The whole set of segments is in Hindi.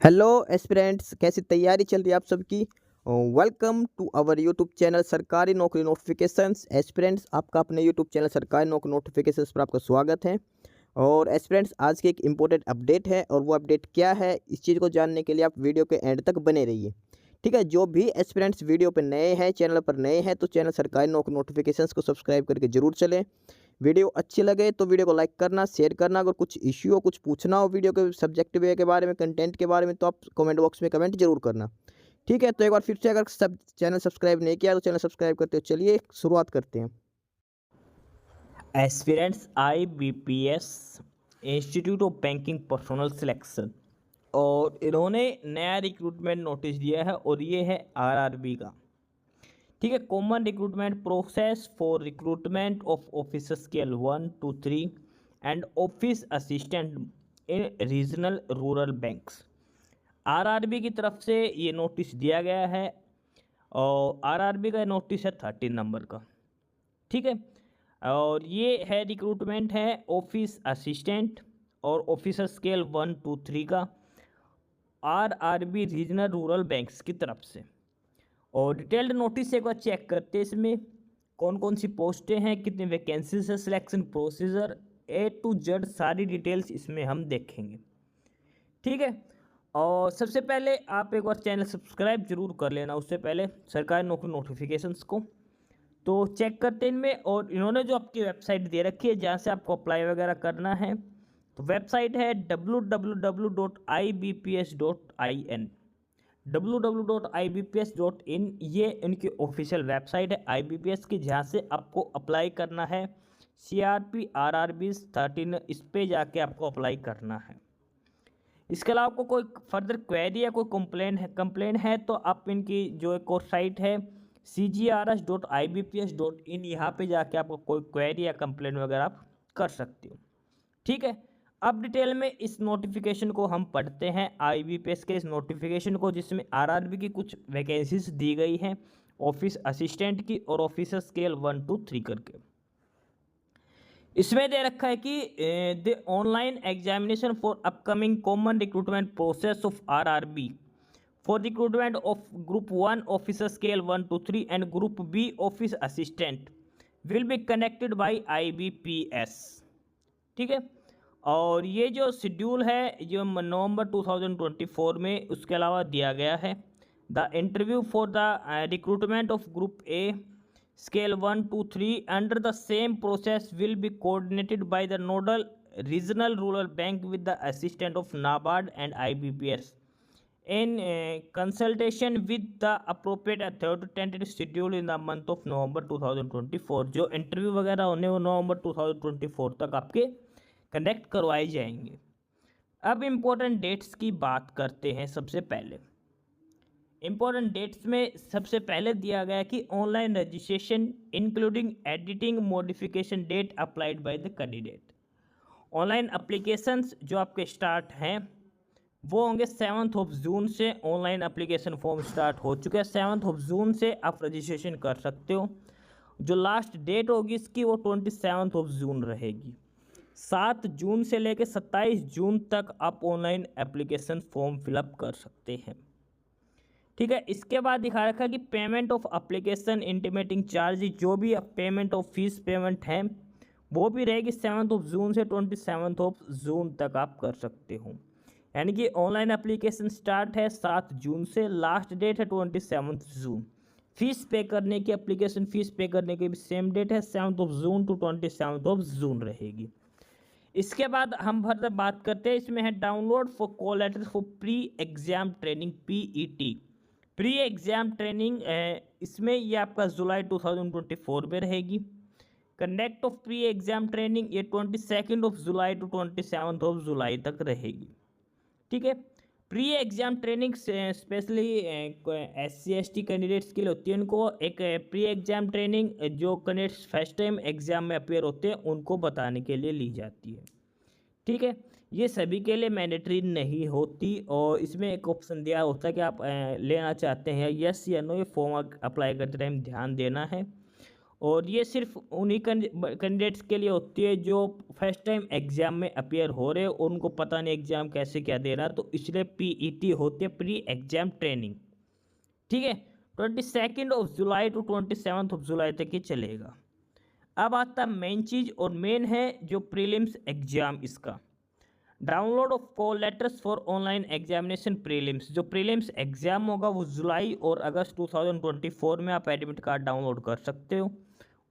हेलो एस्पिरेंट्स, कैसी तैयारी चल रही है आप सबकी। Welcome to our YouTube channel सरकारी नौकरी नोटिफिकेशंस। एस्पिरेंट्स, आपका अपने यूट्यूब चैनल सरकारी नौकरी नोटिफिकेशंस पर आपका स्वागत है। और एस्पिरेंट्स, आज की एक इम्पोर्टेंट अपडेट है और वो अपडेट क्या है, इस चीज़ को जानने के लिए आप वीडियो के एंड तक बने रहिए। ठीक है, जो भी एस्पिरेंट्स वीडियो पर नए हैं, चैनल पर नए हैं, तो चैनल सरकारी नौकरी नोटिफिकेशंस को सब्सक्राइब करके जरूर चलें। वीडियो अच्छी लगे तो वीडियो को लाइक करना, शेयर करना। अगर कुछ इश्यू हो, कुछ पूछना हो वीडियो के सब्जेक्ट वे के बारे में, कंटेंट के बारे में, तो आप कमेंट बॉक्स में कमेंट जरूर करना। ठीक है, तो एक बार फिर से, अगर सब चैनल सब्सक्राइब नहीं किया तो चैनल सब्सक्राइब करते हो। चलिए शुरुआत करते हैं। Aspirants IBPS institute of banking personal selection, और इन्होंने नया रिक्रूटमेंट नोटिस दिया है और ये है RRB का। ठीक है, common recruitment process for recruitment of officer scale 1 to 3 and office assistant in regional rural banks. RRB की तरफ से ये नोटिस दिया गया है और RRB का नोटिस है 13 नंबर का। ठीक है, और ये है रिक्रूटमेंट है ऑफिस असिस्टेंट और ऑफिसर स्केल 1 to 3 का RRB रीजनल रूरल बैंक्स की तरफ से। और डिटेल्ड नोटिस एक बार चेक करते हैं, इसमें कौन कौन सी पोस्टें हैं, कितनी वैकेंसीज है, selection procedure A to Z सारी डिटेल्स इसमें हम देखेंगे। ठीक है, और सबसे पहले आप एक बार चैनल सब्सक्राइब जरूर कर लेना, उससे पहले सरकारी नौकरी नोटिफिकेशंस को तो चेक करते हैं इनमें। और इन्होंने जो आपकी वेबसाइट दे रखी है जहाँ से आपको अप्लाई वगैरह करना है, तो वेबसाइट है www.ibps.in। www.ibps.in ये इनकी ऑफिशियल वेबसाइट है IBPS की, जहाँ से आपको अप्लाई करना है। CRP RRB 13 इस पे जाके आपको अप्लाई करना है। इसके अलावा आपको कोई फर्दर क्वेरी या कोई कंप्लेन है तो आप इनकी जो एक और साइट है cgrs.ibps.in, यहाँ पे जाके आपको कोई क्वेरी या कंप्लेन वगैरह आप कर सकते हो। ठीक है, अब डिटेल में इस नोटिफिकेशन को हम पढ़ते हैं, IBPS के इस नोटिफिकेशन को, जिसमें RRB की कुछ वैकेंसीज दी गई हैं ऑफिस असिस्टेंट की और ऑफिसर स्केल 1 to 3 करके। इसमें दे रखा है कि the online examination for upcoming common recruitment process of RRB for recruitment of group 1 officer scale 1 to 3 and group B office assistant will be connected by IBPS। ठीक है, और ये जो शेड्यूल है जो नवंबर 2024 में उसके अलावा दिया गया है। The interview for the recruitment of group A scale 1 to 3 under the same process will be coordinated by the nodal regional rural bank with the assistance of NABARD and IBPS in consultation with the appropriate authority tentative schedule in the month of November 2024। जो इंटरव्यू वगैरह होने वो नवंबर 2024 तक आपके कंडक्ट करवाए जाएंगे। अब इम्पोर्टेंट डेट्स की बात करते हैं। सबसे पहले इंपॉर्टेंट डेट्स में सबसे पहले दिया गया कि online registration including editing modification date applied by the candidate. Online applications जो आपके स्टार्ट हैं वो होंगे 7 जून से। ऑनलाइन अप्लीकेशन फॉर्म स्टार्ट हो चुके हैं, 7 जून से आप रजिस्ट्रेशन कर सकते हो। जो लास्ट डेट होगी इसकी वो 27 जून रहेगी। 7 जून से लेकर 27 जून तक आप ऑनलाइन एप्लीकेशन फॉर्म फिलअप कर सकते हैं। ठीक है, इसके बाद दिखा रखा कि payment of application intimating charge, जो भी पेमेंट ऑफ फीस पेमेंट है वो भी रहेगी 7 जून से 27 जून तक आप कर सकते हो। यानी कि ऑनलाइन एप्लीकेशन स्टार्ट है 7 जून से, लास्ट डेट है 27 जून। फीस पे करने की, एप्लीकेशन फीस पे करने की भी सेम डेट है, 7 जून टू 27 जून रहेगी। इसके बाद हम फर्दर बात करते हैं, इसमें है download for call letter for pre exam training PET। Pre exam training इसमें ये आपका जुलाई 2024 में रहेगी। Conduct of pre exam training ये 22 जुलाई टू 27 जुलाई तक रहेगी। ठीक है, pre exam training specially SC/ST candidates के लिए होती है। उनको एक प्री एग्ज़ाम ट्रेनिंग जो कैंडिडेट्स फर्स्ट टाइम एग्ज़ाम में अपेयर होते हैं उनको बताने के लिए ली जाती है। ठीक है, ये सभी के लिए मैंडेटरी नहीं होती और इसमें एक ऑप्शन दिया होता है कि आप लेना चाहते हैं यस या नो। ये फॉर्म अप्लाई करते टाइम ध्यान देना है। और ये सिर्फ उन्हीं कैंडिडेट्स के लिए होती है जो फर्स्ट टाइम एग्ज़ाम में अपीयर हो रहे हो और उनको पता नहीं एग्ज़ाम कैसे क्या दे रहा, तो इसलिए पीईटी होती है, प्री एग्ज़ाम ट्रेनिंग। ठीक है, 22 जुलाई टू 27 जुलाई तक ये चलेगा। अब आता है मेन चीज़, और मेन है जो प्रीलिम्स एग्ज़ाम इसका। Download of call letters for online examination prelims. जो प्रीलिम्स एग्ज़ाम होगा वो जुलाई और अगस्त 2024 में आप एडमिट कार्ड डाउनलोड कर सकते हो।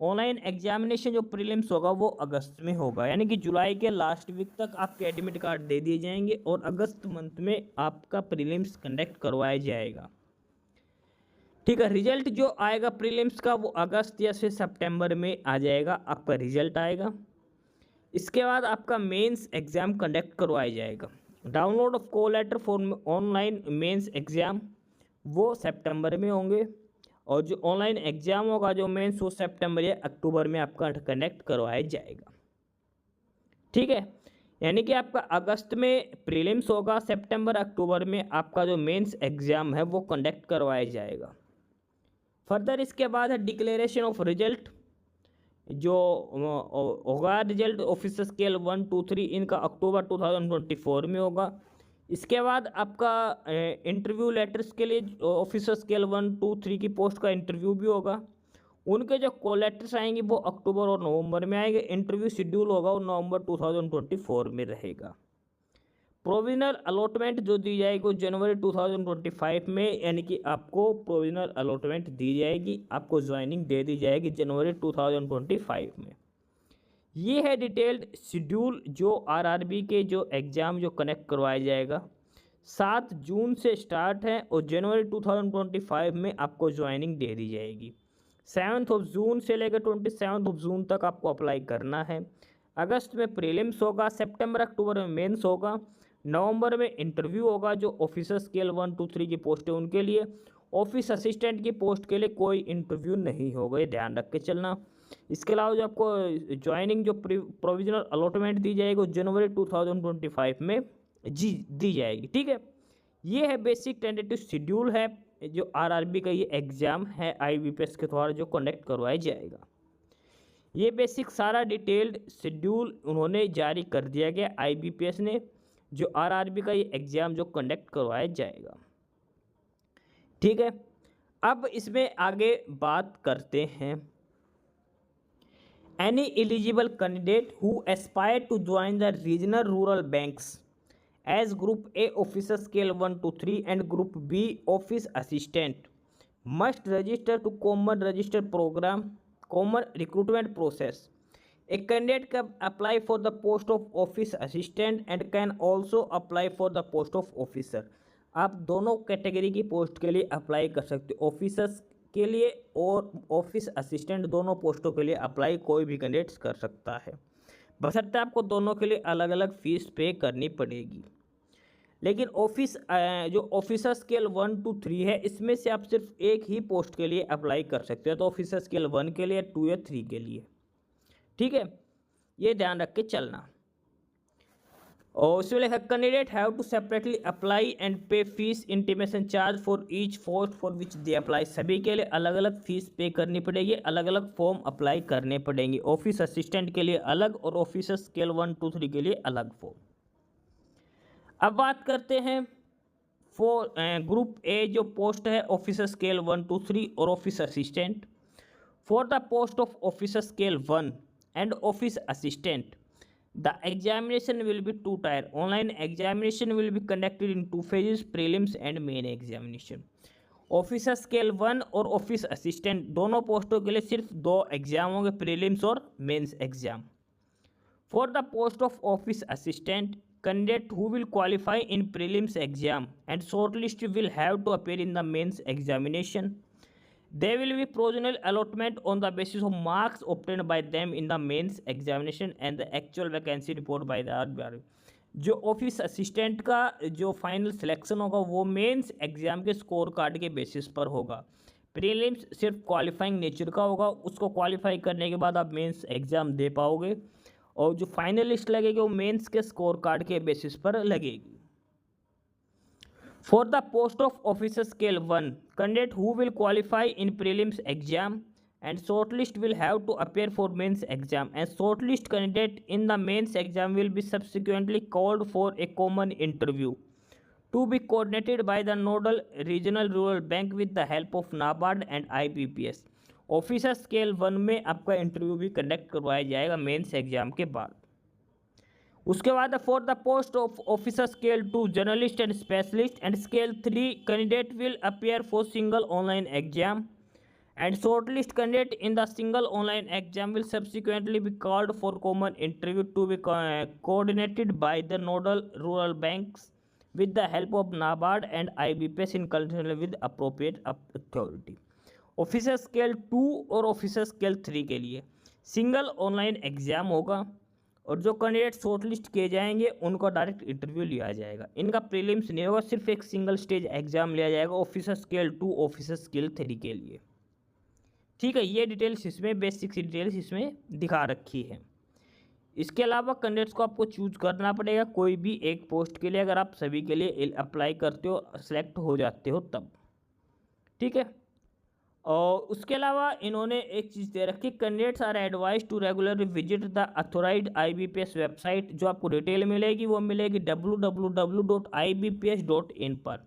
ऑनलाइन एग्जामिनेशन जो प्रीलिम्स होगा वो अगस्त में होगा, यानी कि जुलाई के लास्ट वीक तक आपके एडमिट कार्ड दे दिए जाएंगे और अगस्त मंथ में आपका प्रीलिम्स कंडक्ट करवाया जाएगा। ठीक है, रिजल्ट जो आएगा प्रीलिम्स का वो अगस्त या फिर सितंबर में आ जाएगा, आपका रिजल्ट आएगा। इसके बाद आपका मेंस एग्ज़ाम कंडक्ट करवाया जाएगा। Download of call letter for online mains exam वो सितंबर में होंगे, और जो ऑनलाइन एग्ज़ाम होगा जो मेंस वो सितंबर या अक्टूबर में आपका कंडक्ट करवाया जाएगा। ठीक है, यानी कि आपका अगस्त में प्रीलिम्स होगा, सितंबर अक्टूबर में आपका जो मेंस एग्ज़ाम है वो कंडक्ट करवाया जाएगा। फर्दर इसके बाद है डिक्लेरेशन ऑफ रिजल्ट, जो होगा रिजल्ट ऑफिसर स्केल 1, 2, 3 इनका अक्टूबर 2024 में होगा। इसके बाद आपका इंटरव्यू लेटर्स के लिए ऑफिसर स्केल 1, 2, 3 की पोस्ट का इंटरव्यू भी होगा। उनके जो कॉल लेटर्स आएंगे वो अक्टूबर और नवंबर में आएंगे। इंटरव्यू शेड्यूल होगा वो नवंबर 2024 में रहेगा। प्रोविजनल अलॉटमेंट जो दी जाएगी वो जनवरी 2025 में, यानी कि आपको प्रोविजनल अलॉटमेंट दी जाएगी, आपको ज्वाइनिंग दे दी जाएगी जनवरी 2025 में। ये है डिटेल्ड शेड्यूल जो आरआरबी के जो एग्ज़ाम जो कनेक्ट करवाया जाएगा। 7 जून से स्टार्ट है और जनवरी 2025 में आपको ज्वाइनिंग दे दी जाएगी। 7 जून से लेकर 27 जून तक आपको अप्लाई करना है। अगस्त में प्रीलिम्स होगा, सितंबर अक्टूबर में मेंस होगा, नवंबर में इंटरव्यू होगा जो ऑफिसर स्केल 1, 2, 3 की पोस्ट है उनके लिए। ऑफिस असिस्टेंट की पोस्ट के लिए कोई इंटरव्यू नहीं होगा, ये ध्यान रख के चलना। इसके अलावा जो आपको ज्वाइनिंग जो प्रोविजनल अलॉटमेंट दी जाएगी वो जनवरी 2025 में दी जाएगी। ठीक है, ये है बेसिक टेंटेटिव शेड्यूल है जो आरआरबी का ये एग्ज़ाम है आईबीपीएस के द्वारा जो कंडक्ट करवाया जाएगा। ये बेसिक सारा डिटेल्ड शेड्यूल उन्होंने जारी कर दिया गया आईबीपीएस ने, जो आरआरबी का ये एग्ज़ाम जो कंडक्ट करवाया जाएगा। ठीक है, अब इसमें आगे बात करते हैं। Any eligible candidate who aspire to join the regional rural banks as group A officer scale 1 to 3 and group B office assistant must register to common register program common recruitment process. A candidate can apply for the post of office assistant and can also apply for the post of officer। आप दोनों कैटेगरी की पोस्ट के लिए अप्लाई कर सकते हो, ऑफिसर्स के लिए और ऑफिस असिस्टेंट, दोनों पोस्टों के लिए अप्लाई कोई भी कैंडिडेट कर सकता है, बशर्ते आपको दोनों के लिए अलग अलग फ़ीस पे करनी पड़ेगी। लेकिन जो ऑफिसर स्केल 1 to 3 है इसमें से आप सिर्फ एक ही पोस्ट के लिए अप्लाई कर सकते हो, तो ऑफिसर स्केल 1 के लिए, 2 या 3 के लिए। ठीक है, ये ध्यान रख के चलना। और उसमें लिखा candidate have to separately apply and pay fees intimation charge for each post for which they apply. सभी के लिए अलग अलग फीस पे करनी पड़ेगी, अलग अलग फॉर्म अप्लाई करने पड़ेंगे। ऑफिस असिस्टेंट के लिए अलग और ऑफिसर स्केल 1 to 3 के लिए अलग फॉर्म। अब बात करते हैं फॉर ग्रुप ए जो पोस्ट है ऑफिसर स्केल 1 to 3 और office assistant. For the post of officer scale 1 and office assistant, the examination will be 2 tier. Online examination will be conducted in 2 phases, prelims and main examination। Officer scale 1 और ऑफिस असिस्टेंट दोनों पोस्टों के लिए सिर्फ 2 एग्जाम होंगे, प्रीलिम्स और mains exam. For the post of office assistant, candidate who will qualify in prelims exam and shortlist will have to appear in the mains examination। There will be provisional allotment on the basis of marks obtained by them in the mains examination and the actual vacancy report by the RBR। जो ऑफिस असिस्टेंट का जो फाइनल सिलेक्शन होगा वो मेंस एग्जाम के स्कोर कार्ड के बेसिस पर होगा। प्रीलिम्स सिर्फ क्वालिफाइंग नेचर का होगा, उसको क्वालिफाई करने के बाद आप मेंस एग्जाम दे पाओगे, और जो फाइनल लिस्ट लगेगी वो मेंस के स्कोर कार्ड के बेसिस पर लगेगी। For the post of officer scale 1, candidate who will qualify in prelims exam and shortlist will have to appear for mains exam, and shortlist candidate in the mains exam will be subsequently called for a common interview to be coordinated by the nodal regional rural bank with the help of NABARD and IBPS. Officer scale 1 में आपका इंटरव्यू भी कंडक्ट करवाया जाएगा मेंस एग्जाम के बाद। उसके बाद for the post of officer scale 2 journalist and specialist and scale 3 candidate will appear for single online exam and shortlist candidate in the single online exam will subsequently be called for common interview to be coordinated by the nodal rural banks with the help of NABARD and IBPS in conjunction with appropriate authority. Officer scale 2 और ऑफिसर स्केल 3 के लिए सिंगल ऑनलाइन एग्जाम होगा और जो कैंडिडेट शॉर्टलिस्ट किए जाएंगे उनका डायरेक्ट इंटरव्यू लिया जाएगा। इनका प्रीलिम्स नहीं होगा, सिर्फ एक सिंगल स्टेज एग्जाम लिया जाएगा ऑफिसर स्केल 2 ऑफिसर स्केल 3 के लिए। ठीक है, ये डिटेल्स इसमें बेसिक डिटेल्स इसमें दिखा रखी है। इसके अलावा कैंडिडेट्स को आपको चूज करना पड़ेगा कोई भी एक पोस्ट के लिए, अगर आप सभी के लिए अप्लाई करते हो, सेलेक्ट हो जाते हो तब। ठीक है, और उसके अलावा इन्होंने एक चीज़ दे रखी, candidates are advise to regularly visit the authorised IBPS website. जो आपको डिटेल मिलेगी वो मिलेगी www.ibps.in पर।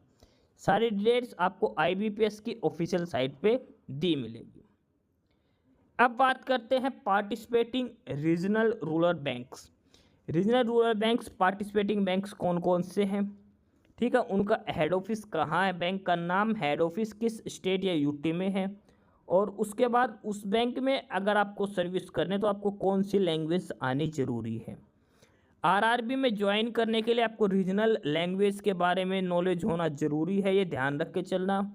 सारी डिटेल्स आपको IBPS की ऑफिशियल साइट पे दी मिलेगी। अब बात करते हैं participating regional rural banks. Regional rural banks participating banks कौन कौन से हैं? ठीक है, उनका हेड ऑफिस कहाँ है, बैंक का नाम, हेड ऑफिस किस स्टेट या यूटी में है, और उसके बाद उस बैंक में अगर आपको सर्विस करने तो आपको कौन सी लैंग्वेज आनी ज़रूरी है। RRB में ज्वाइन करने के लिए आपको रीजनल लैंग्वेज के बारे में नॉलेज होना ज़रूरी है, ये ध्यान रख के चलना।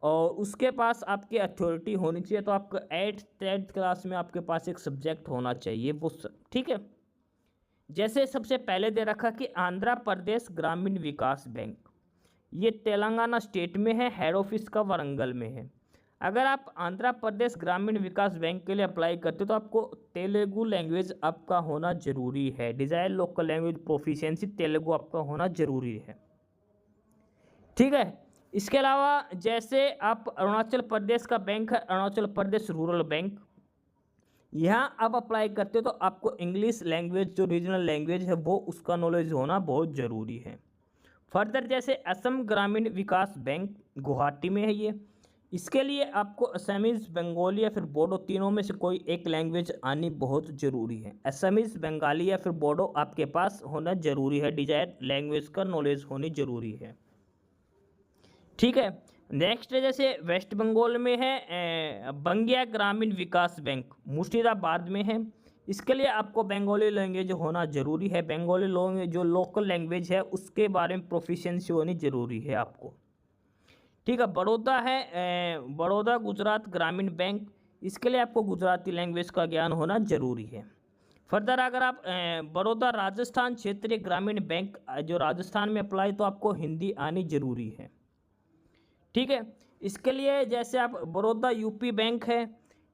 और उसके पास आपकी अथॉरिटी होनी चाहिए, तो आपका 8th क्लास में आपके पास एक सब्जेक्ट होना चाहिए वो ठीक है। जैसे सबसे पहले दे रखा कि आंध्र प्रदेश ग्रामीण विकास बैंक, ये तेलंगाना स्टेट में है, हेड ऑफिस का वारंगल में है। अगर आप आंध्र प्रदेश ग्रामीण विकास बैंक के लिए अप्लाई करते हो तो आपको तेलुगु लैंग्वेज आपका होना ज़रूरी है। Desire local language proficiency Telugu आपका होना ज़रूरी है। ठीक है, इसके अलावा जैसे आप अरुणाचल प्रदेश का बैंक है अरुणाचल प्रदेश रूरल बैंक, यहाँ आप अप्लाई करते हो तो आपको इंग्लिश लैंग्वेज जो रीजनल लैंग्वेज है वो उसका नॉलेज होना बहुत ज़रूरी है। फर्दर जैसे असम ग्रामीण विकास बैंक गुवाहाटी में है ये, इसके लिए आपको असमीज़, बंगाली या फिर बोडो तीनों में से कोई एक लैंग्वेज आनी बहुत ज़रूरी है। असमीज़, बंगाली या फिर बोडो आपके पास होना ज़रूरी है, डिजायर लैंग्वेज का नॉलेज होनी ज़रूरी है। ठीक है, नेक्स्ट जैसे वेस्ट बंगाल में है बंगिया ग्रामीण विकास बैंक मुर्शिदाबाद में है, इसके लिए आपको बंगाली लैंग्वेज होना ज़रूरी है। बंगाली लैंग्वेज जो लोकल लैंग्वेज है उसके बारे में प्रोफिशिएंसी होनी ज़रूरी है आपको। ठीक है, बड़ौदा है बड़ौदा गुजरात ग्रामीण बैंक, इसके लिए आपको गुजराती लैंग्वेज का ज्ञान होना ज़रूरी है। फर्दर अगर आप बड़ौदा राजस्थान क्षेत्रीय ग्रामीण बैंक जो राजस्थान में अप्लाई तो आपको हिंदी आनी ज़रूरी है। ठीक है, इसके लिए जैसे आप बड़ौदा यूपी बैंक है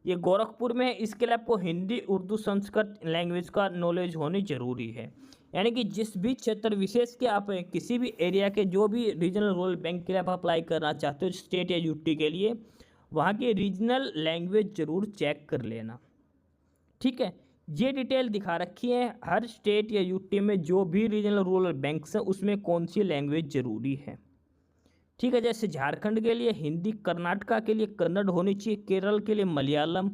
ये गोरखपुर में है, इसके लिए आपको हिंदी, उर्दू, संस्कृत लैंग्वेज का नॉलेज होनी ज़रूरी है। यानी कि जिस भी क्षेत्र विशेष के आप किसी भी एरिया के जो भी रीजनल रूरल बैंक के लिए आप अप्लाई करना चाहते हो स्टेट या यूटी के लिए, वहाँ की रीजनल लैंग्वेज ज़रूर चेक कर लेना। ठीक है, ये डिटेल दिखा रखी है हर स्टेट या यूटी में जो भी रीजनल रूरल बैंक्स हैं उसमें कौन सी लैंग्वेज ज़रूरी है। ठीक है, जैसे झारखंड के लिए हिंदी, कर्नाटका के लिए कन्नड़ होनी चाहिए, केरल के लिए मलयालम,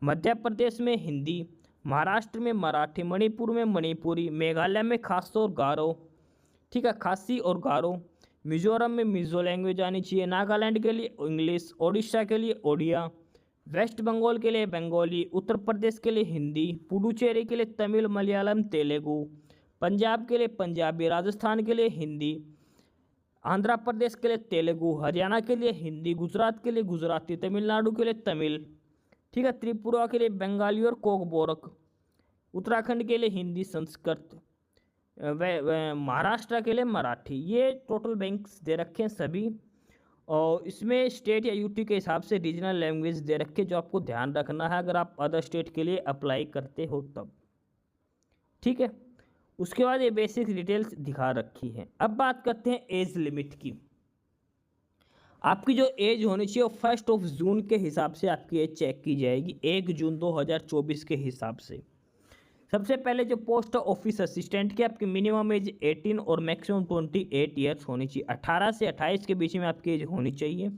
मध्य प्रदेश में हिंदी, महाराष्ट्र में मराठी, मणिपुर में मणिपुरी, मेघालय में खासी और गारो, ठीक है खासी और गारो, मिजोरम में मिजो लैंग्वेज आनी चाहिए, नागालैंड के लिए इंग्लिश, ओडिशा के लिए ओडिया, वेस्ट बंगाल के लिए बंगाली, उत्तर प्रदेश के लिए हिंदी, पुडुचेरी के लिए तमिल, मलयालम, तेलुगु, पंजाब के लिए पंजाबी, राजस्थान के लिए हिंदी, आंध्र प्रदेश के लिए तेलुगु, हरियाणा के लिए हिंदी, गुजरात के लिए गुजराती, तमिलनाडु के लिए तमिल, ठीक है त्रिपुरा के लिए बंगाली और कोकबोरक, उत्तराखंड के लिए हिंदी, संस्कृत, महाराष्ट्र के लिए मराठी। ये टोटल बैंक्स दे रखे हैं सभी, और इसमें स्टेट या यूटी के हिसाब से रीजनल लैंग्वेज दे रखे जो आपको ध्यान रखना है अगर आप अदर स्टेट के लिए अप्लाई करते हो तब। ठीक है, उसके बाद ये बेसिक डिटेल्स दिखा रखी हैं। अब बात करते हैं एज लिमिट की। आपकी जो एज होनी चाहिए वो 1 जून के हिसाब से आपकी एज चेक की जाएगी, 1 जून 2024 के हिसाब से। सबसे पहले जो पोस्ट ऑफिस असिस्टेंट की आपकी मिनिमम एज 18 और मैक्सिमम 28 ईयर्स होनी चाहिए। 18 से 28 के बीच में आपकी एज होनी चाहिए।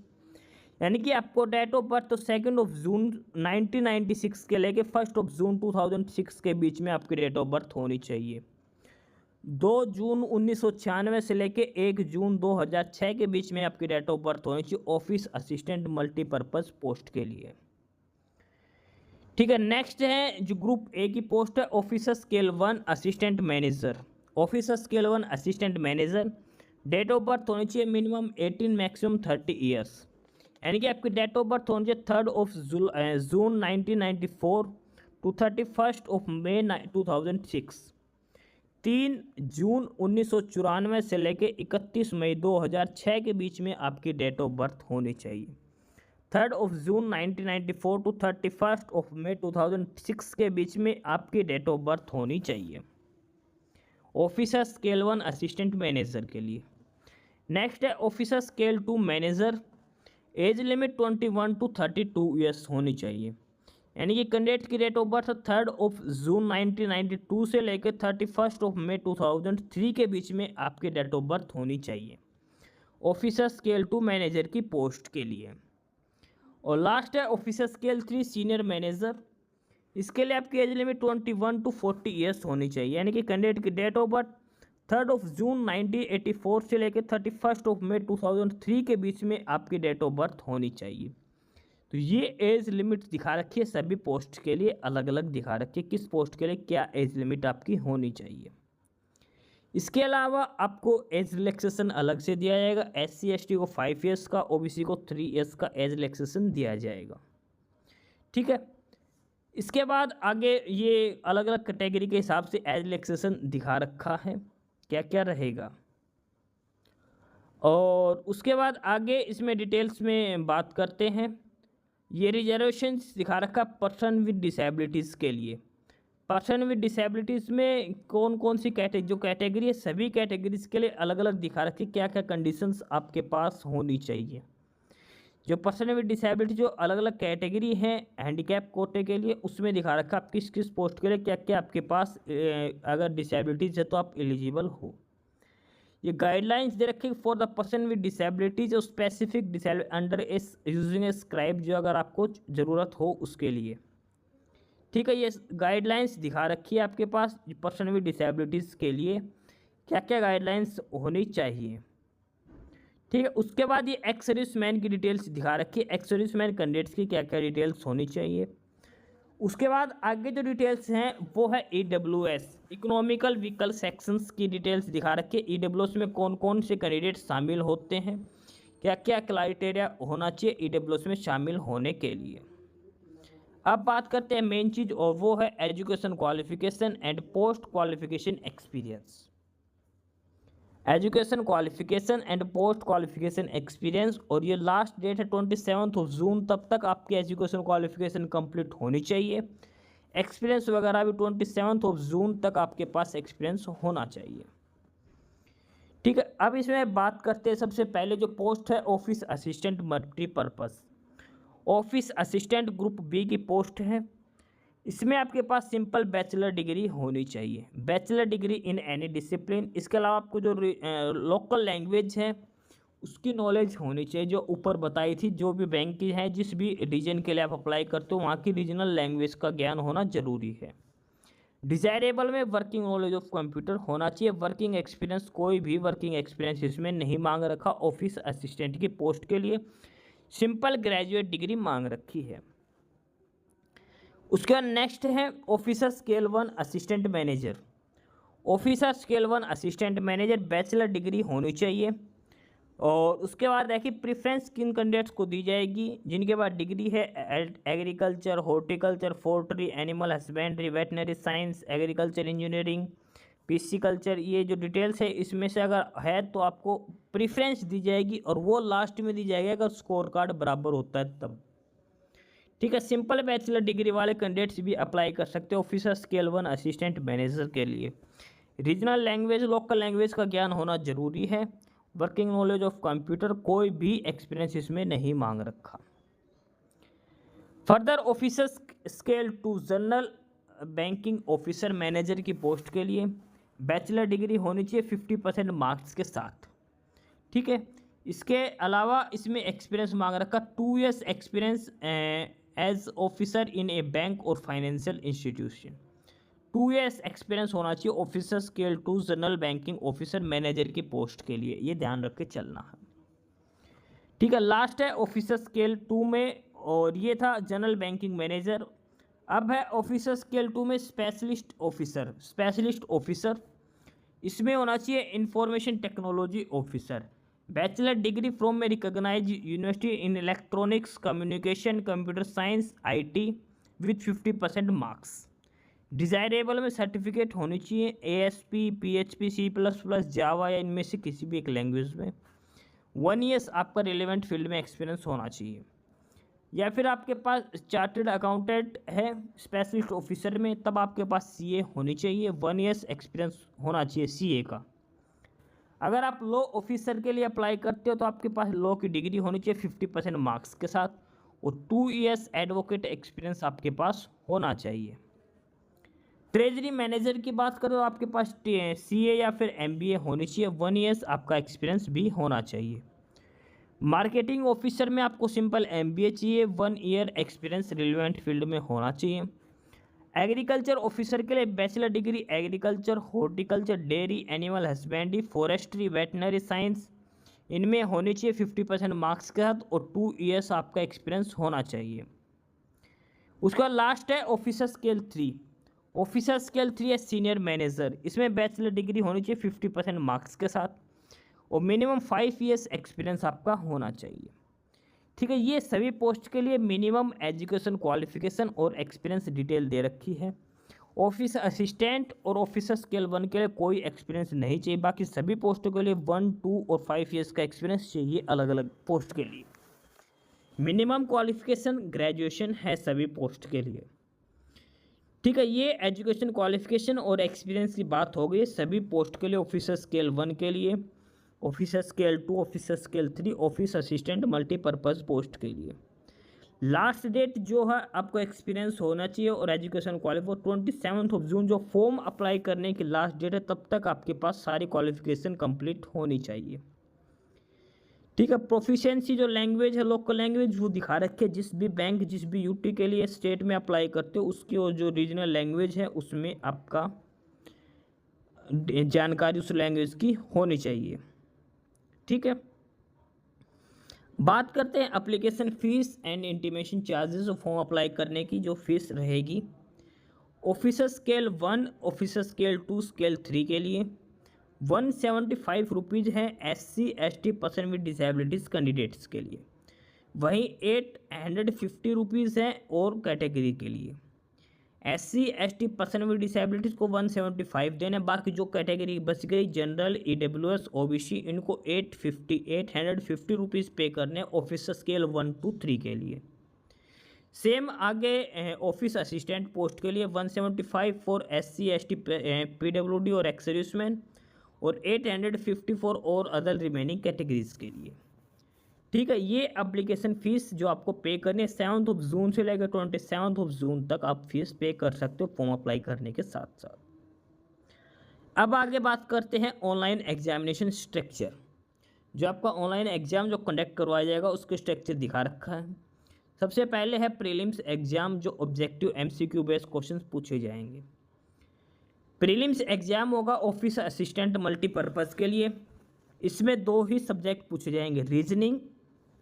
यानी कि आपको डेट ऑफ बर्थ तो 2 जून 1996 के लेके 1 जून 2006 के बीच में आपकी डेट ऑफ बर्थ होनी चाहिए। 2 जून 1996 से लेके 1 जून 2006 के बीच में आपकी डेट ऑफ बर्थ होनी चाहिए ऑफिस असिस्टेंट मल्टीपर्पज़ पोस्ट के लिए। ठीक है, नेक्स्ट है जो ग्रुप ए की पोस्ट है officer scale 1 assistant manager. Officer scale 1 assistant manager, date of birth होनी चाहिए मिनिमम 18 मैक्सिमम 30 ईयर्स। यानी कि आपकी डेट ऑफ बर्थ होनी चाहिए 3 जून 1994 टू 31 मई 2006। 3 जून 1994 से लेके 31 मई 2006 के बीच में आपकी डेट ऑफ बर्थ होनी चाहिए। 3 जून 1994 टू 31 मई 2006 के बीच में आपकी डेट ऑफ बर्थ होनी चाहिए ऑफिसर स्केल 1 असिस्टेंट मैनेजर के लिए। नेक्स्ट है officer scale 2 manager, age limit 21 to 32 years होनी चाहिए। यानी कि कैंडिडेट की डेट ऑफ बर्थ 3 जून 1992 से लेकर 31 मई 2003 के बीच में आपकी डेट ऑफ बर्थ होनी चाहिए ऑफिसर स्केल 2 मैनेजर की पोस्ट के लिए। और लास्ट है ऑफिसर स्केल 3 सीनियर मैनेजर, इसके लिए आपकी एज लिमिट 21 टू 40 ईयर्स होनी चाहिए। यानी कि कैंडिडेट की डेट ऑफ बर्थ 3 जून 1984 से लेकर 31 मई 2003 के बीच में आपकी डेट ऑफ बर्थ होनी चाहिए। तो ये एज लिमिट दिखा रखी है, सभी पोस्ट के लिए अलग अलग दिखा रखी है किस पोस्ट के लिए क्या एज लिमिट आपकी होनी चाहिए। इसके अलावा आपको एज रिलैक्सेशन अलग से दिया जाएगा। SC ST को 5 ईयर्स का, OBC को 3 ईयर्स का एज रिलैक्सेशन दिया जाएगा। ठीक है, इसके बाद आगे ये अलग अलग कैटेगरी के हिसाब से एज रिलैक्सेशन दिखा रखा है क्या क्या रहेगा। और उसके बाद आगे इसमें डिटेल्स में बात करते हैं। ये रिजर्वेशन दिखा रखा पर्सन विद डिसेबिलिटीज़ के लिए। पर्सन विद डिसेबिलिटीज़ में कौन कौन सी जो कैटेगरी है, सभी कैटेगरीज के लिए अलग अलग दिखा रखी क्या क्या कंडीशंस आपके पास होनी चाहिए। जो पर्सन विद डिसेबिलिटी जो अलग अलग कैटेगरी हैं हैंडीकैप कोटे के लिए, उसमें दिखा रखा आप किस किस पोस्ट के लिए क्या क्या आपके पास अगर डिसेबिलिटीज़ है तो आप एलिजिबल हो। ये गाइडलाइंस दे रखे for the person with disabilities और specific disability under using a scribe, जो अगर आपको ज़रूरत हो उसके लिए। ठीक है, ये गाइडलाइंस दिखा रखी है आपके पास पर्सन विद डिसेबिलिटीज़ के लिए क्या क्या गाइडलाइंस होनी चाहिए। ठीक है, उसके बाद ये एक्स सर्विसमैन की डिटेल्स दिखा रखी है, एक्स सर्विसमैन कैंडिडेट्स की क्या क्या डिटेल्स होनी चाहिए। उसके बाद आगे जो डिटेल्स हैं वो है EWS इकोनॉमिकल व्हीकल सेक्शंस की डिटेल्स दिखा रखी है। EWS में कौन कौन से कैंडिडेट शामिल होते हैं, क्या क्या क्राइटेरिया होना चाहिए EWS में शामिल होने के लिए। अब बात करते हैं मेन चीज़, और वो है education qualification and post qualification experience. Education qualification and post qualification experience, और ये लास्ट डेट है 27 जून, तब तक आपकी एजुकेशन क्वालिफिकेशन कंप्लीट होनी चाहिए। एक्सपीरियंस वगैरह भी 27 जून तक आपके पास एक्सपीरियंस होना चाहिए। ठीक है, अब इसमें बात करते हैं सबसे पहले जो पोस्ट है office assistant multipurpose. Office assistant group B की पोस्ट है। इसमें आपके पास सिंपल बैचलर डिग्री होनी चाहिए, bachelor degree in any discipline. इसके अलावा आपको जो लोकल लैंग्वेज है उसकी नॉलेज होनी चाहिए, जो ऊपर बताई थी। जो भी बैंक की है, जिस भी रीजन के लिए आप अप्लाई करते हो, वहाँ की रीजनल लैंग्वेज का ज्ञान होना जरूरी है। डिजायरेबल में वर्किंग नॉलेज ऑफ कंप्यूटर होना चाहिए। वर्किंग एक्सपीरियंस, कोई भी वर्किंग एक्सपीरियंस इसमें नहीं मांग रखा। ऑफिस असिस्टेंट की पोस्ट के लिए सिंपल ग्रेजुएट डिग्री मांग रखी है। उसके बाद नेक्स्ट है officer scale 1 assistant manager. Officer scale 1 assistant manager bachelor degree होनी चाहिए। और उसके बाद देखिए प्रेफरेंस किन कैंडिडेट्स को दी जाएगी, जिनके पास डिग्री है agriculture, horticulture, poultry, animal husbandry, veterinary science, agriculture engineering, pisciculture. ये जो डिटेल्स है इसमें से अगर है तो आपको प्रेफरेंस दी जाएगी, और वो लास्ट में दी जाएगी अगर स्कोर कार्ड बराबर होता है तब। ठीक है, सिंपल बैचलर डिग्री वाले कैंडिडेट्स भी अप्लाई कर सकते हो ऑफिसर स्केल 1 असिस्टेंट मैनेजर के लिए। रीजनल लैंग्वेज, लोकल लैंग्वेज का ज्ञान होना जरूरी है। वर्किंग नॉलेज ऑफ कंप्यूटर, कोई भी एक्सपीरियंस इसमें नहीं मांग रखा। Further officer scale two general banking officer manager की पोस्ट के लिए बैचलर डिग्री होनी चाहिए 50% मार्क्स के साथ। ठीक है, इसके अलावा इसमें एक्सपीरियंस मांग रखा 2 years experience as officer in a bank और फाइनेंशियल इंस्टीट्यूशन। 2 years एक्सपीरियंस होना चाहिए officer scale two general banking officer manager की पोस्ट के लिए, ये ध्यान रख के चलना है। ठीक है, लास्ट है ऑफिसर स्केल 2 में, और ये था जनरल बैंकिंग मैनेजर। अब है ऑफिसर स्केल 2 में स्पेशलिस्ट ऑफिसर। इसमें होना चाहिए information technology officer, bachelor degree from a recognised university in electronics communication computer science IT with 50% marks. Desirable में सर्टिफिकेट होनी चाहिए ASP PHP C++ जावा या इनमें से किसी भी एक लैंग्वेज में। 1 years आपका रिलेवेंट फील्ड में एक्सपीरियंस होना चाहिए, या फिर आपके पास चार्टर्ड अकाउंटेंट है स्पेशलिस्ट ऑफिसर में, तब आपके पास CA होनी चाहिए, 1 years एक्सपीरियंस होना चाहिए CA का। अगर आप लॉ ऑफिसर के लिए अप्लाई करते हो तो आपके पास लॉ की डिग्री होनी चाहिए 50% मार्क्स के साथ, और 2 years एडवोकेट एक्सपीरियंस आपके पास होना चाहिए। ट्रेजरी मैनेजर की बात करो तो आपके पास CA या फिर MBA होनी चाहिए, 1 years आपका एक्सपीरियंस भी होना चाहिए। मार्केटिंग ऑफिसर में आपको सिंपल MBA चाहिए, 1 year एक्सपीरियंस रिलेवेंट फील्ड में होना चाहिए। एग्रीकल्चर ऑफिसर के लिए bachelor degree agriculture, horticulture, dairy, animal husbandry, forestry, veterinary science इनमें होनी चाहिए 50% मार्क्स के साथ, और 2 years आपका एक्सपीरियंस होना चाहिए। उसका लास्ट है ऑफिसर स्केल 3। ऑफिसर स्केल 3 है सीनियर मैनेजर। इसमें बैचलर डिग्री होनी चाहिए 50% मार्क्स के साथ, और मिनिमम 5 years एक्सपीरियंस आपका होना चाहिए। ठीक है, ये सभी पोस्ट के लिए मिनिमम एजुकेशन क्वालिफिकेशन और एक्सपीरियंस डिटेल दे रखी है। ऑफिस असिस्टेंट और ऑफिसर स्केल 1 के लिए कोई एक्सपीरियंस नहीं चाहिए, बाकी सभी पोस्टों के लिए 1, 2 और 5 years का एक्सपीरियंस चाहिए अलग अलग पोस्ट के लिए। मिनिमम क्वालिफिकेशन ग्रेजुएशन है सभी पोस्ट के लिए। ठीक है, ये एजुकेशन क्वालिफिकेशन और एक्सपीरियंस की बात हो गई सभी पोस्ट के लिए। ऑफिसर स्केल 1 के लिए, officer scale 2, officer scale 3, office assistant multipurpose post के लिए। लास्ट डेट जो है आपको एक्सपीरियंस होना चाहिए और एजुकेशन क्वालिफिकेशन 27 जून जो फॉर्म अप्लाई करने की लास्ट डेट है, तब तक आपके पास सारी क्वालिफिकेशन कंप्लीट होनी चाहिए। ठीक है, प्रोफिशिएंसी जो लैंग्वेज है लोकल लैंग्वेज वो दिखा रखे, जिस भी बैंक जिस भी यूटी के लिए स्टेट में अप्लाई करते हो उसकी और जो रीजनल लैंग्वेज है उसमें आपका जानकारी उस लैंग्वेज की होनी चाहिए। ठीक है, बात करते हैं application fees and intimation charges form apply करने की जो फीस रहेगी। Officer scale 1, officer scale 2, scale 3 के लिए 175 रुपीज़ है SC ST person with disabilities candidates के लिए, वहीं 850 रुपीज़ है और कैटेगरी के लिए। SC ST person with disabilities को 175 देना, बाकी जो कैटेगरी बच गई जनरल EWS OBC इनको 850 रुपीज़ पे करने ऑफिसर स्केल 1 to 3 के लिए। सेम आगे ऑफिस असिस्टेंट पोस्ट के लिए 175 फॉर SC ST PWD और एक्स-सर्विसमैन और 850 फॉर और अदर रिमेनिंग कैटेगरीज के लिए। ठीक है, ये एप्लीकेशन फ़ीस जो आपको पे करनी है 7 जून से लेकर 27 जून तक आप फीस पे कर सकते हो फॉर्म अप्लाई करने के साथ साथ। अब आगे बात करते हैं ऑनलाइन एग्जामिनेशन स्ट्रक्चर। जो आपका ऑनलाइन एग्ज़ाम जो कंडक्ट करवाया जाएगा उसके स्ट्रक्चर दिखा रखा है। सबसे पहले है प्रीलिम्स एग्ज़ाम जो ऑब्जेक्टिव MCQ बेस्ड क्वेश्चन पूछे जाएंगे। प्रीलिम्स एग्ज़ाम होगा ऑफिस असिस्टेंट मल्टीपर्पज़ के लिए। इसमें 2 ही सब्जेक्ट पूछे जाएंगे, रीजनिंग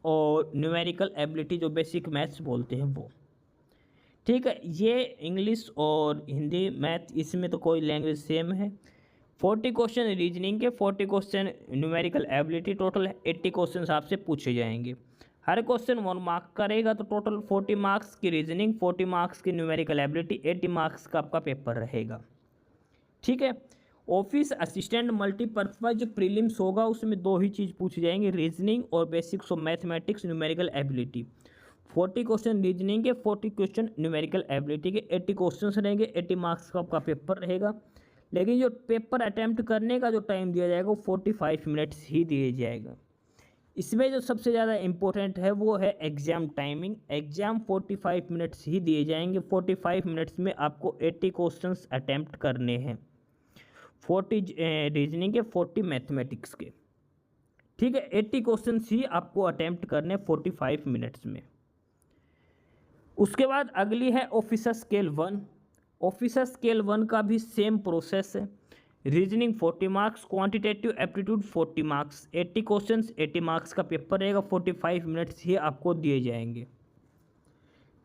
और न्यूमेरिकल एबिलिटी जो बेसिक मैथ्स बोलते हैं वो। ठीक है, ये इंग्लिश और हिंदी मैथ इसमें तो कोई लैंग्वेज सेम है। 40 क्वेश्चन रीजनिंग के, 40 question numerical ability, total 80 question आपसे पूछे जाएंगे। हर क्वेश्चन 1 मार्क का रहेगा, तो टोटल 40 मार्क्स की रीजनिंग, 40 मार्क्स की न्यूमेरिकल एबिलिटी, 80 मार्क्स का आपका पेपर रहेगा। ठीक है, ऑफिस असिस्टेंट मल्टीपर्पज़ जो प्रीलिम्स होगा उसमें 2 ही चीज़ पूछी जाएंगी, रीजनिंग और basics of mathematics numerical ability. 40 question reasoning के, 40 क्वेश्चन न्यूमेरिकल एबिलिटी के, 80 क्वेश्चन रहेंगे, 80 मार्क्स का आपका पेपर रहेगा। लेकिन जो पेपर अटैम्प्ट करने का जो टाइम दिया जाएगा वो 45 मिनट्स ही दिया जाएगा। इसमें जो सबसे ज़्यादा इम्पोर्टेंट है वो है एग्ज़ाम टाइमिंग। एग्ज़ाम 45 मिनट्स ही दिए जाएंगे। 45 मिनट्स में आपको 80 क्वेश्चंस अटैम्प्ट करने हैं, 40 रीजनिंग के, 40 मैथमेटिक्स के। ठीक है, 80 क्वेश्चंस ही आपको अटैम्प्ट करने 45 मिनट्स में। उसके बाद अगली है ऑफिसर स्केल 1। ऑफिसर स्केल 1 का भी सेम प्रोसेस है। Reasoning 40 marks, quantitative aptitude 40 marks, 80 questions 80 marks का पेपर रहेगा। 45 मिनट्स ही आपको दिए जाएंगे।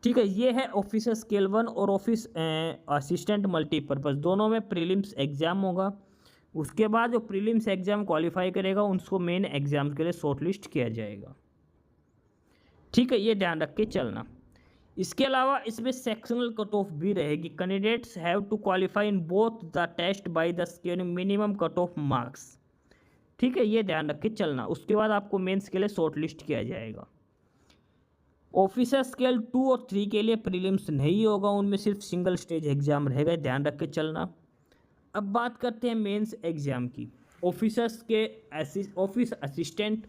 ठीक है, ये है ऑफिसर स्केल 1 और ऑफिस असिस्टेंट मल्टीपर्पज़, दोनों में प्रीलिम्स एग्ज़ाम होगा। उसके बाद जो प्रीलिम्स एग्ज़ाम क्वालिफाई करेगा उसको मेन एग्ज़ाम के लिए शॉर्टलिस्ट किया जाएगा। ठीक है, ये ध्यान रख के चलना। इसके अलावा इसमें सेक्शनल कट ऑफ भी रहेगी। Candidates have to qualify in both the test by the scaling minimum cut off marks. ठीक है, ये ध्यान रख के चलना। उसके बाद आपको मेंस के लिए शॉर्टलिस्ट किया जाएगा। ऑफिसर स्केल 2 और 3 के लिए प्रीलिम्स नहीं होगा, उनमें सिर्फ सिंगल स्टेज एग्जाम रहेगा, ध्यान रख के चलना। अब बात करते हैं मेंस एग्जाम की। ऑफिसर्स के ऑफिस असिस्टेंट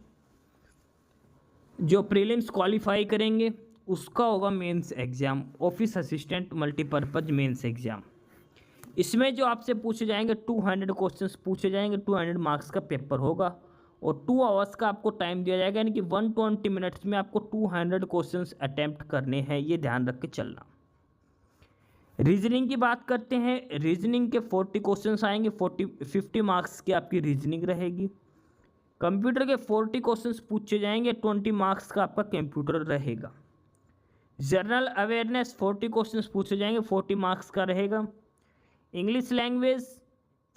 जो प्रीलिम्स क्वालिफाई करेंगे उसका होगा mains exam, office assistant multipurpose mains exam. इसमें जो आपसे पूछे जाएंगे 200 क्वेश्चंस पूछे जाएंगे, 200 मार्क्स का पेपर होगा और 2 आवर्स का आपको टाइम दिया जाएगा, यानी कि 120 मिनट्स में आपको 200 क्वेश्चंस अटैम्प्ट करने हैं, ये ध्यान रख के चलना। रीजनिंग की बात करते हैं। रीजनिंग के 40 क्वेश्चंस आएंगे, 50 मार्क्स की आपकी रीजनिंग रहेगी। कंप्यूटर के 40 क्वेश्चंस पूछे जाएंगे, 20 मार्क्स का आपका कंप्यूटर रहेगा। जनरल अवेयरनेस 40 क्वेश्चंस पूछे जाएंगे, 40 मार्क्स का रहेगा। इंग्लिश लैंग्वेज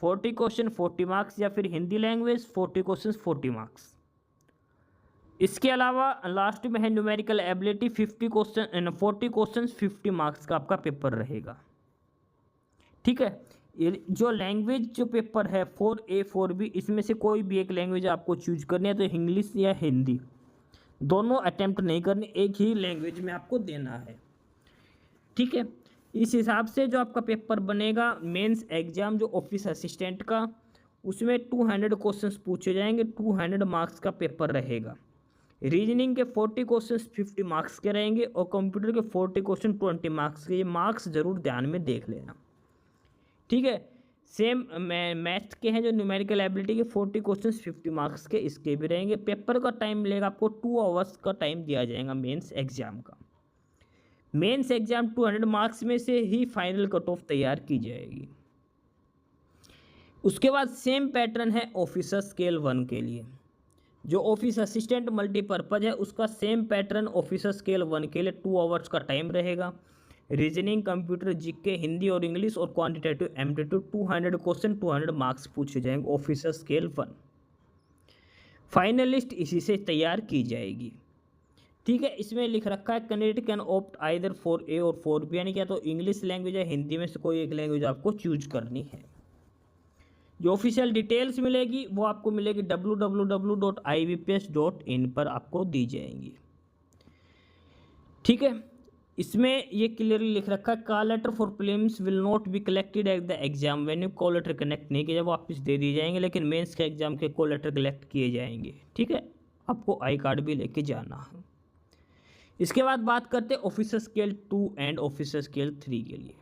40 क्वेश्चन 40 मार्क्स, या फिर हिंदी लैंग्वेज 40 क्वेश्चंस 40 मार्क्स। इसके अलावा लास्ट में है न्यूमेरिकल एबिलिटी 40 क्वेश्चंस 50 मार्क्स का आपका पेपर रहेगा। ठीक है, ये जो लैंग्वेज जो पेपर है 4A 4B, इसमें से कोई भी एक लैंग्वेज आपको चूज करनी है, तो इंग्लिश या हिंदी, दोनों अटेम्प्ट नहीं करनी, एक ही लैंग्वेज में आपको देना है। ठीक है, इस हिसाब से जो आपका पेपर बनेगा मेंस एग्जाम जो ऑफिस असिस्टेंट का, उसमें 200 क्वेश्चंस पूछे जाएंगे, 200 मार्क्स का पेपर रहेगा। रीजनिंग के 40 क्वेश्चंस 50 मार्क्स के रहेंगे और कंप्यूटर के 40 क्वेश्चन 20 मार्क्स के। ये मार्क्स ज़रूर ध्यान में देख लेना। ठीक है, सेम मैथ के हैं जो न्यूमेरिकल एबिलिटी के 40 क्वेश्चंस 50 मार्क्स के, इसके भी रहेंगे। पेपर का टाइम मिलेगा आपको 2 आवर्स का टाइम दिया जाएगा मेंस एग्जाम का। मेंस एग्जाम 200 मार्क्स में से ही फाइनल कट ऑफ तैयार की जाएगी। उसके बाद सेम पैटर्न है ऑफिसर स्केल 1 के लिए। जो ऑफिस असिस्टेंट मल्टीपर्पज़ है उसका सेम पैटर्न ऑफिसर स्केल 1 के लिए 2 आवर्स का टाइम रहेगा। रीजनिंग, कंप्यूटर, जीके, हिंदी और इंग्लिश और क्वांटिटेटिव एप्टीट्यूड 200 क्वेश्चन 200 मार्क्स पूछे जाएंगे ऑफिसर स्केल 1। फाइनल लिस्ट इसी से तैयार की जाएगी। ठीक है, इसमें लिख रखा है candidate can opt either 4A और 4B, यानी क्या तो इंग्लिश लैंग्वेज या हिंदी में से कोई एक लैंग्वेज आपको चूज करनी है। जो ऑफिशियल डिटेल्स मिलेगी वो आपको मिलेगी www.ibps.in पर आपको दी जाएंगी। ठीक है, इसमें ये क्लियरली लिख रखा है call letter for prelims will not be collected at the exam venue. Call letter connect नहीं किया, वापस दे दिए जाएंगे, लेकिन मेंस के एग्जाम के कॉल लेटर कलेक्ट किए जाएंगे। ठीक है, आपको आई कार्ड भी लेके जाना है। इसके बाद बात करते हैं officer scale 2 and officer scale 3 के लिए।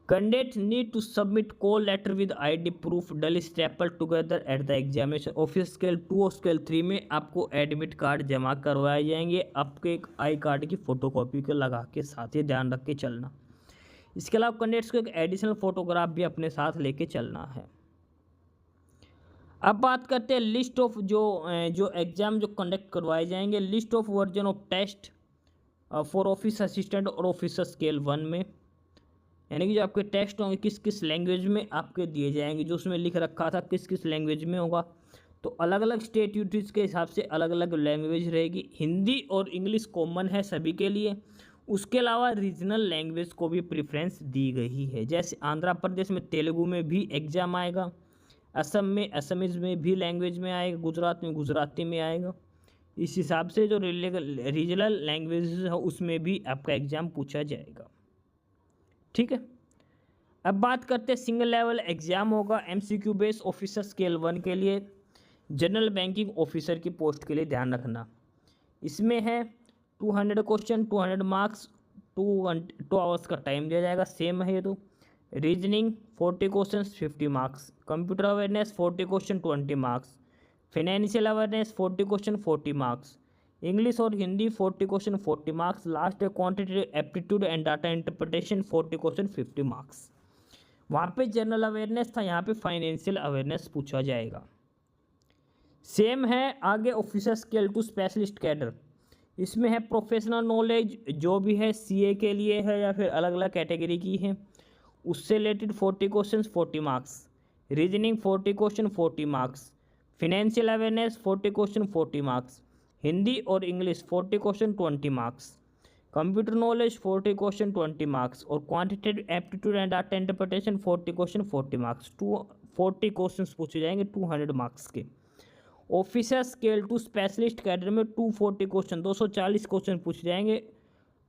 Candidate need to submit call letter with ID proof duly staple together at the examination. Office scale 2 और स्केल 3 में आपको एडमिट कार्ड जमा करवाए जाएंगे, आपके एक आई कार्ड की फ़ोटोकॉपी को लगा के साथ, ही ध्यान रख के चलना। इसके अलावा कैंडिडेट्स को एक एडिशनल फोटोग्राफ भी अपने साथ लेके चलना है। अब बात करते हैं लिस्ट ऑफ जो एग्ज़ाम जो कंडक्ट करवाए जाएंगे। List of version of test for office assistant और ऑफिसर स्केल 1 में, यानी कि जो आपके टेस्ट होंगे किस किस लैंग्वेज में आपके दिए जाएंगे, जो उसमें लिख रखा था किस किस लैंग्वेज में होगा। तो अलग अलग स्टेट यूनिट्स के हिसाब से अलग अलग लैंग्वेज रहेगी। हिंदी और इंग्लिश कॉमन है सभी के लिए। उसके अलावा रीजनल लैंग्वेज को भी प्रेफरेंस दी गई है। जैसे आंध्र प्रदेश में तेलुगु में भी एग्ज़ाम आएगा, असम में असमीज़ में भी लैंग्वेज में आएगा, गुजरात में गुजराती में आएगा। इस हिसाब से जो रीजनल लैंग्वेज है उसमें भी आपका एग्ज़ाम पूछा जाएगा। ठीक है, अब बात करते हैं सिंगल लेवल एग्जाम होगा एमसीक्यू बेस ऑफिसर स्केल 1 के लिए, जनरल बैंकिंग ऑफिसर की पोस्ट के लिए ध्यान रखना। इसमें है 200 क्वेश्चन, 200 मार्क्स, 2 आवर्स का टाइम दिया जाएगा, सेम है ये तो। Reasoning 40 question 50 marks, computer awareness 40 question 20 marks, financial awareness 40 question 40 marks, English और हिंदी 40 क्वेश्चन 40 मार्क्स, लास्ट है quantitative aptitude and data interpretation 40 question 50 marks. वहाँ पे जनरल अवेयरनेस था, यहाँ पे फाइनेंशियल अवेयरनेस पूछा जाएगा। सेम है आगे ऑफिसर स्केल 2 स्पेशलिस्ट कैडर, इसमें है प्रोफेशनल नॉलेज जो भी है सीए के लिए है या फिर अलग अलग कैटेगरी की है, उससे related 40 question 40 marks, reasoning 40 question 40 marks, financial awareness 40 question 40 marks, Hindi और English 40 question 20 marks, computer knowledge 40 question 20 marks और quantitative aptitude and data interpretation 40 question 40 marks. 40 question पूछे जाएंगे 200 मार्क्स के। ऑफिसर स्केल 2 स्पेशलिस्ट कैडर में 240 क्वेश्चन 240 क्वेश्चन पूछे जाएंगे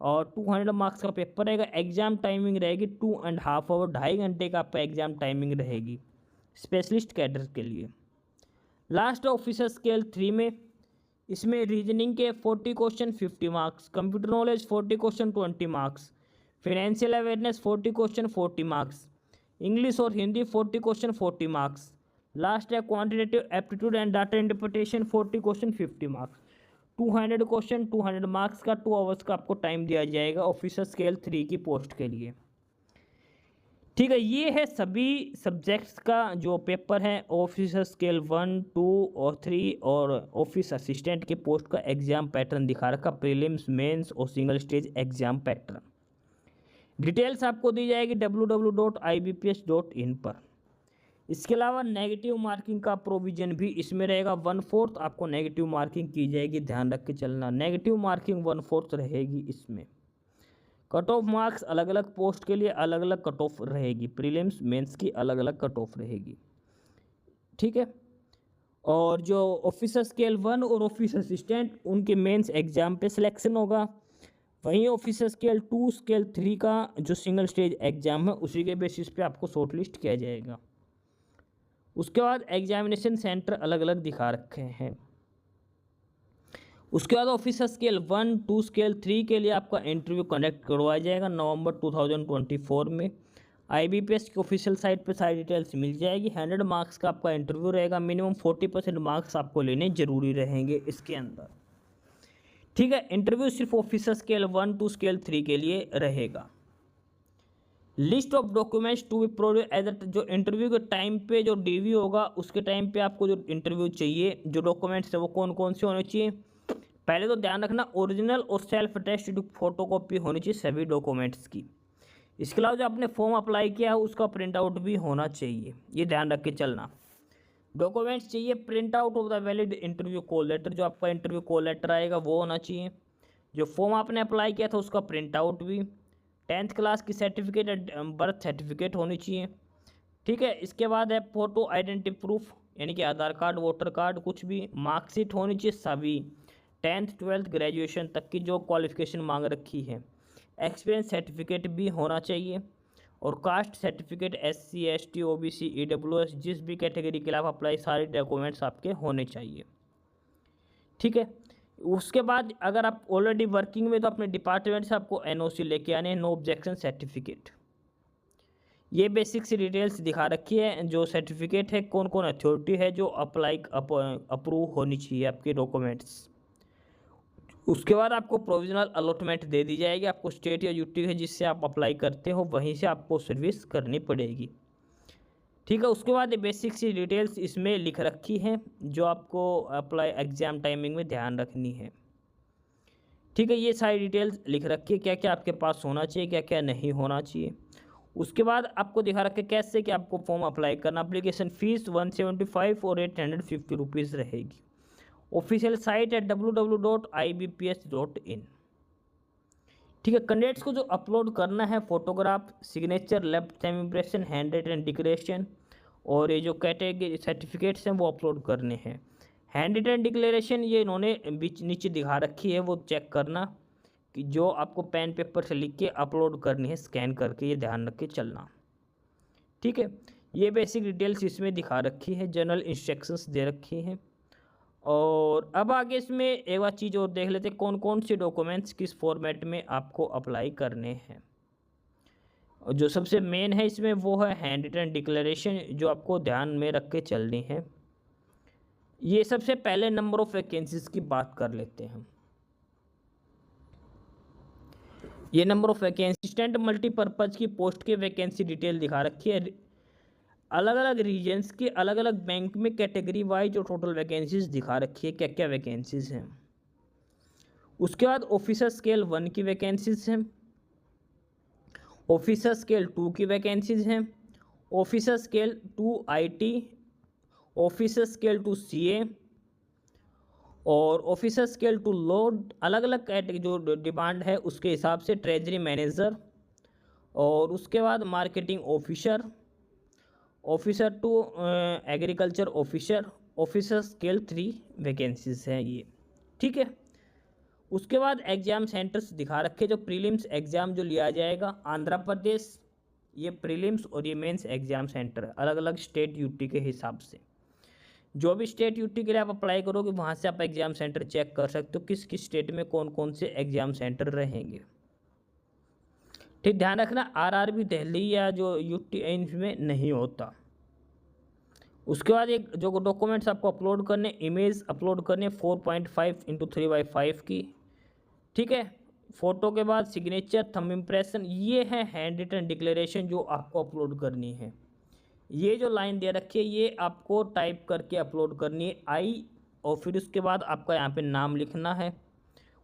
और 200 मार्क्स का पेपर रहेगा। एग्जाम टाइमिंग रहेगी 2.5 आवर, 2.5 घंटे का आपका एग्जाम टाइमिंग रहेगी स्पेशलिस्ट कैडर के लिए। लास्ट ऑफिसर स्केल 3 में, इसमें रीजनिंग के 40 question 50 marks, computer knowledge 40 question 20 marks, financial awareness 40 question 40 marks, English और हिंदी 40 क्वेश्चन 40 मार्क्स, लास्ट है quantitative aptitude and data interpretation 40 question 50 marks. 200 question 200 marks का 2 आवर्स का आपको टाइम दिया जाएगा ऑफिसर स्केल 3 की पोस्ट के लिए। ठीक है, ये है सभी सब्जेक्ट्स का जो पेपर है ऑफिसर स्केल 1, 2 और 3 और ऑफिस असिस्टेंट के पोस्ट का एग्जाम पैटर्न दिखा रखा, प्रीलिम्स, मेंस और single stage exam pattern. Details आपको दी जाएगी www.ibps.in पर। इसके अलावा नेगेटिव मार्किंग का प्रोविजन भी इसमें रहेगा, 1/4 आपको नेगेटिव मार्किंग की जाएगी, ध्यान रख के चलना। नेगेटिव मार्किंग 1/4 रहेगी इसमें। कट ऑफ मार्क्स अलग अलग पोस्ट के लिए अलग अलग कट ऑफ रहेगी, प्रीलिम्स मेंस की अलग अलग कट ऑफ रहेगी। ठीक है, और जो ऑफिसर स्केल 1 और ऑफिस असिस्टेंट उनके मेंस एग्जाम पे सिलेक्शन होगा, वहीं ऑफिसर स्केल 2 स्केल 3 का जो सिंगल स्टेज एग्जाम है उसी के बेसिस पे आपको शॉर्ट लिस्ट किया जाएगा। उसके बाद एग्जामिनेशन सेंटर अलग अलग दिखा रखे हैं। उसके बाद ऑफिसर स्केल 1, 2 स्केल 3 के लिए आपका इंटरव्यू कंडक्ट करवाया जाएगा नवंबर 2024 में। IBPS की ऑफिशियल साइट पर सारी डिटेल्स मिल जाएगी। 100 मार्क्स का आपका इंटरव्यू रहेगा, मिनिमम 40% मार्क्स आपको लेने जरूरी रहेंगे इसके अंदर। ठीक है, इंटरव्यू सिर्फ ऑफिसर स्केल 1, 2 स्केल 3 के लिए रहेगा। List of documents to be produce as जो इंटरव्यू के टाइम पे जो DV होगा उसके टाइम पे आपको जो इंटरव्यू चाहिए, जो डॉक्यूमेंट्स है वो कौन कौन से होने चाहिए। पहले तो ध्यान रखना ओरिजिनल और सेल्फ अटेस्टेड फोटोकॉपी होनी चाहिए सभी डॉक्यूमेंट्स की। इसके अलावा जो आपने फॉर्म अप्लाई किया है उसका प्रिंट आउट भी होना चाहिए, ये ध्यान रख के चलना। डॉक्यूमेंट्स चाहिए, print out of the valid interview call letter, जो आपका इंटरव्यू कॉल लेटर आएगा वो होना चाहिए। जो फॉर्म आपने अप्लाई किया था उसका प्रिंट आउट भी, 10th क्लास की सर्टिफिकेट, बर्थ सर्टिफिकेट होनी चाहिए। ठीक है, इसके बाद है फोटो आइडेंटिटी प्रूफ, यानी कि आधार कार्ड, वोटर कार्ड, कुछ भी, मार्कशीट होनी चाहिए सभी, 10th 12th ग्रेजुएशन तक की जो क्वालिफिकेशन मांग रखी है। एक्सपीरियंस सर्टिफिकेट भी होना चाहिए और caste certificate, SC ST OBC EWS जिस भी कैटेगरी के लिए आप अप्लाई, सारे डॉक्यूमेंट्स आपके होने चाहिए। ठीक है, उसके बाद अगर आप ऑलरेडी वर्किंग में तो अपने डिपार्टमेंट से आपको NOC लेके आने, नो ऑब्जेक्शन सर्टिफिकेट। ये बेसिक सी डिटेल्स दिखा रखी है, जो सर्टिफिकेट है कौन कौन अथॉरिटी है जो अप्रूव होनी चाहिए आपके डॉक्यूमेंट्स। उसके बाद आपको प्रोविजनल अलॉटमेंट दे दी जाएगी, आपको स्टेट या यूटी है जिससे आप अप्लाई करते हो वहीं से आपको सर्विस करनी पड़ेगी। ठीक है, उसके बाद ये बेसिक सी डिटेल्स इसमें लिख रखी हैं जो आपको अप्लाई एग्जाम टाइमिंग में ध्यान रखनी है। ठीक है, ये सारी डिटेल्स लिख रखी है, क्या क्या आपके पास होना चाहिए, क्या क्या नहीं होना चाहिए। उसके बाद आपको दिखा रखे कैसे कि आपको फॉर्म अप्लाई करना। एप्लीकेशन फ़ीस 175 और 850 रुपीज़ रहेगी। ऑफिशियल साइट है www.ibps.in। ठीक है, कैंडिडेट्स को जो अपलोड करना है photograph, signature, left time impression, handwritten declaration और ये जो कैटेगरी सर्टिफिकेट्स हैं वो अपलोड करने हैं। हैंड रिटन डिक्लेरेशन ये इन्होंने बीच नीचे दिखा रखी है, वो चेक करना कि जो आपको पेन पेपर से लिख के अपलोड करनी है स्कैन करके, ये ध्यान रख के चलना। ठीक है, ये बेसिक डिटेल्स इसमें दिखा रखी है, जनरल इंस्ट्रक्शंस दे रखी हैं। और अब आगे इसमें एक बार चीज़ और देख लेते हैं, कौन कौन से डॉक्यूमेंट्स किस फॉर्मेट में आपको अप्लाई करने हैं। और जो सबसे मेन है इसमें वो है हैंड रिटन डिक्लेरेशन, जो आपको ध्यान में रख के चलनी है। ये सबसे पहले नंबर ऑफ़ वैकेंसीज़ की बात कर लेते हैं हम। ये number of vacancy assistant multipurpose की पोस्ट की वैकेंसी डिटेल दिखा रखी है। अलग अलग रीजन्स की अलग अलग बैंक में कैटेगरी वाइज जो टोटल वैकेंसीज़ दिखा रखी है, क्या क्या वैकेंसीज़ हैं। उसके बाद ऑफिसर स्केल 1 की वैकेंसीज़ हैं, ऑफिसर स्केल 2 की वैकेंसीज़ हैं, officer scale 2 IT, officer scale 2 CA और ऑफिसर स्केल 2 लोड। अलग अलग कैटेगरी जो डिमांड है उसके हिसाब से ट्रेजरी मैनेजर, और उसके बाद marketing officer, officer 2 agriculture officer, officer scale 3 vacancies हैं ये, ठीक है। उसके बाद एग्ज़ाम सेंटर्स दिखा रखे, जो प्रीलिम्स एग्ज़ाम जो लिया जाएगा आंध्र प्रदेश, ये प्रीलिम्स और ये मेंस एग्ज़ाम सेंटर अलग अलग स्टेट यूटी के हिसाब से। जो भी स्टेट यूटी के लिए आप अप्लाई करोगे वहाँ से आप एग्ज़ाम सेंटर चेक कर सकते हो किस किस स्टेट में कौन कौन से एग्ज़ाम सेंटर रहेंगे। ठीक, ध्यान रखना आरआरबी दिल्ली या जो यूटी इनमें नहीं होता। उसके बाद एक जो डॉक्यूमेंट्स आपको अपलोड करने, इमेज अपलोड करने 4.5 × 3/5 की, ठीक है। फ़ोटो के बाद सिग्नेचर, थंब इम्प्रेशन, ये है हैंड रिटन डिक्लेरेशन जो आपको अपलोड करनी है। ये जो लाइन दे रखी है ये आपको टाइप करके अपलोड करनी है आई, और फिर उसके बाद आपका यहाँ पे नाम लिखना है।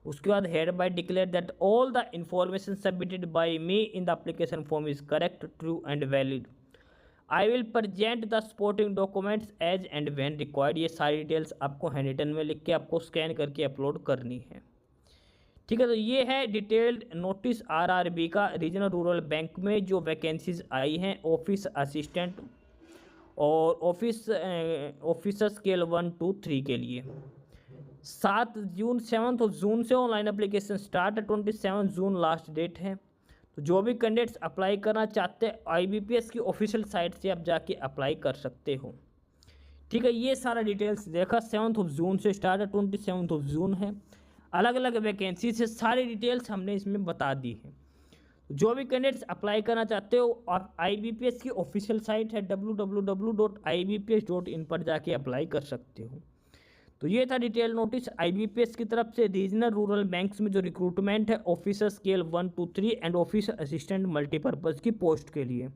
उसके बाद hereby declare that all the information submitted by me in the application form is correct, true and valid. I will present the supporting documents as and when required. ये सारी डिटेल्स आपको हैंड रिटन में लिख के आपको स्कैन करके अपलोड करनी है, ठीक है। तो ये है डिटेल्ड नोटिस आरआरबी का रीजनल रूरल बैंक में जो वैकेंसीज आई हैं ऑफिस असिस्टेंट और ऑफिसर स्केल 1, 2, 3 के लिए। 7 जून 7 जून से ऑनलाइन एप्लीकेशन स्टार्ट है, 27 जून लास्ट डेट है। तो जो भी कैंडिडेट्स अप्लाई करना चाहते हैं IBPS की ऑफिशियल साइट से आप जाके अप्लाई कर सकते हो, ठीक है। ये सारा डिटेल्स देखा, 7 जून से स्टार्ट है, 27 जून है। अलग अलग वैकेंसी से सारी डिटेल्स हमने इसमें बता दी है। जो भी कैंडिडेट्स अप्लाई करना चाहते हो आप IBPS की ऑफिशियल साइट है www.ibps.in पर जाके अप्लाई कर सकते हो। तो ये था डिटेल नोटिस IBPS की तरफ से रीजनल रूरल बैंक्स में जो रिक्रूटमेंट है officer scale 1, 2, 3 and officer assistant multipurpose की पोस्ट के लिए।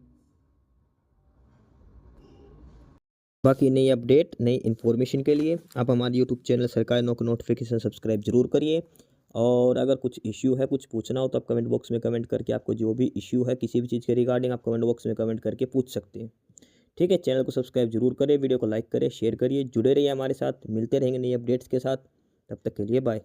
बाकी नई अपडेट, नई इन्फॉर्मेशन के लिए आप हमारे यूट्यूब चैनल सरकारी नौकरी नोटिफिकेशन सब्सक्राइब जरूर करिए। और अगर कुछ इश्यू है, कुछ पूछना हो तो आप कमेंट बॉक्स में कमेंट करके आपको जो भी इश्यू है किसी भी चीज़ के रिगार्डिंग आप कमेंट बॉक्स में कमेंट करके पूछ सकते हैं, ठीक है। चैनल को सब्सक्राइब जरूर करें, वीडियो को लाइक करें, शेयर करिए, जुड़े रहिए हमारे साथ, मिलते रहेंगे नई अपडेट्स के साथ। तब तक के लिए बाय।